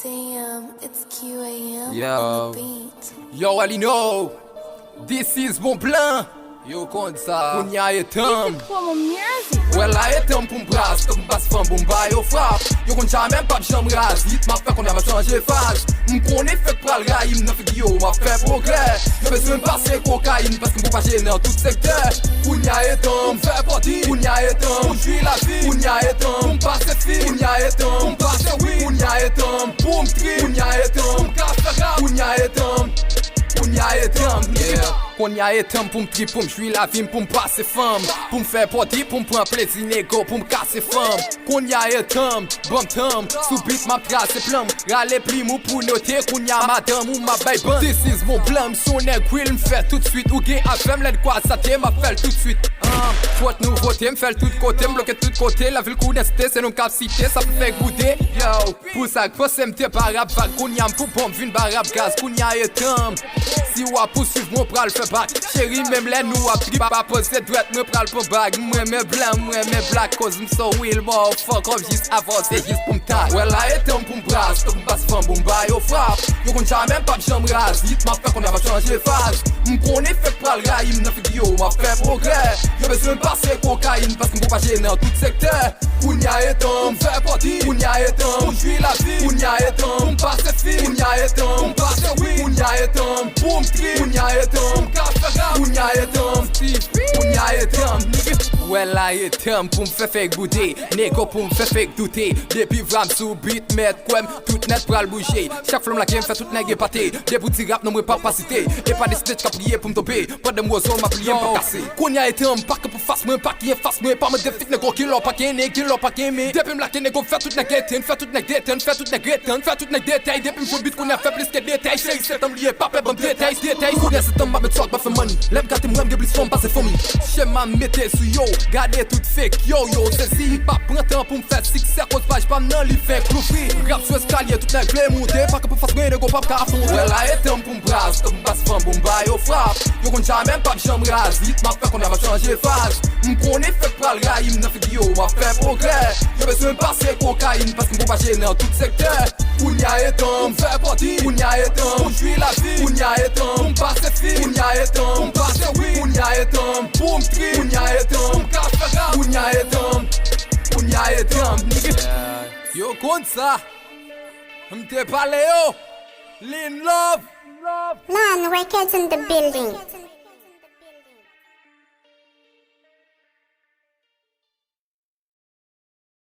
Damn, it's QAM Yo. on the beat. Yo, Alino, this is Bon Plan. Yo, kon sa, Kounia e tam. Well, la e tam pou m'bras, kom m'bas fan pou m'ba yo frap. Yo kon cha men pap jam raz, hit ma fe kon a chanje faz. M'kone fek pral rayim, nan fek yo ma fe progrès. Yo bezwen pase kokain, paske m'po pa jene nan tout sekteur. Kounia e tam, m'fe parti, Kounia e tam. Pou j'vi la vie, Kounia e tam. Pou m'pase fi, Kounia e tam. Pou m'pase oui, Kounia e tam. Pou m'tri, Kounia e tam. Pou m'kase rap, Kounia e tam. Kounia e tam, yeah. Kounia e tam pou m'tri, pou m'jwi la vim, pou m'passe fam. Pou m'fè poti, pou m'pren plezi nego, pou m'kase fam. Kounia e tam, bam tam, sou bit ma trase plam. Rale pli mou pou note, Kounia madame ou ma bay ban. This is mon plan, m'sonne gwil m'fè tout suite. Ou gen afem, lèd kwa sa te, m'a fèl tout suite. Fote nouvote, m'fèl tout kote, m'bloke tout kote. La vil kou neste, se nou kap site, sa fè goute. Yo, pou sa kpose m'te barab val, Kounia m'pou bomb vin barab gaz. Kounia e tam. Si ou a poursuiv mwen pral fe bak. Chéri mèm lè nou a pri pa pose dwet mwen pral pou bag. Mwen mè blan, mwen mè black cause m'so will more fuck off jis avance jis pou m'tak. Well la etan pou m'bras, tok m'bas fan pou m'ba yo frap. Yo kon cha mèm pap jam raz, hit ma fe kon a va chanje faz. M'kone fek pral rayim, nan fek yo ma fe progrès. Yo bezwen pase kokain, paske m'po pa jene nan tout sekteur. Kounia etan, m'fe parti, Kounia etan. Pou j'vi la vie, Kounia etan. Pou m'pase fi, Kounia etan. Pou m'pase oui, Kounia etan. Pou m'tri, Kounia etan. Pou m'kase rap, Kounia etan. Kounia etan, nigga. Well la etan pou m'fe fek goute, nego pou m'fe fek doute. Depi vram sou beat, met kwem, tout net pral bouger. Chak flom la kem fe tout neg e pate. De bouti rap nan mwen pa pasite. E pa de snitch ka priye pou m'tope. Pa de mwozo ma priye m'pa kase. Kounia etan pa ke pou fas mwen, pa ki en fas mwen. Pa me defit nego ki lor pa ken ne, ki lor pa ken me. Depi m'la ken nego fe tout neg eten, fe tout neg deten, fe tout neg eten, fe tout neg detay. Depi m'fou beat kounia fe plis ke detay. Chéri setam liye pa pe bon detay, detay. Kounia setam ba me chok ba fe money. Lem gate mwem ge blis fom pase for me. Chema mette sou yo, gade tout fake yo yo. Sezi hip hop pran tan pou m'fè succès, cause page pa m'nan li fè cloufi. Rap sou escalier, tout neg ple monte, pa ke pou fas mwen nego pap ka afonte. Well la etan pou m'bras, tok m'bas fan pou m'ba yo frap. Yo kon cha men pap jam raz, hit ma fe kon a va chanje faz. M'kone fek pral rayim, nan fek yo ma fè progrès. Yo bezwen pase kokain, paske m'po pa jene nan tout sekteur. Kounia etan, m'fè parti, Kounia etan. Pou j'vi la vie, Kounia etan. Pou m'pase fi, Kounia etan. Pou m'pase oui, Kounia etan. Pou m'tri, Kounia etan. Pou m'kase rap, Kounia etan. Kounia etan, nigga. Yo kon sa, m'te pale yo. Lean love. Man, Records in the building.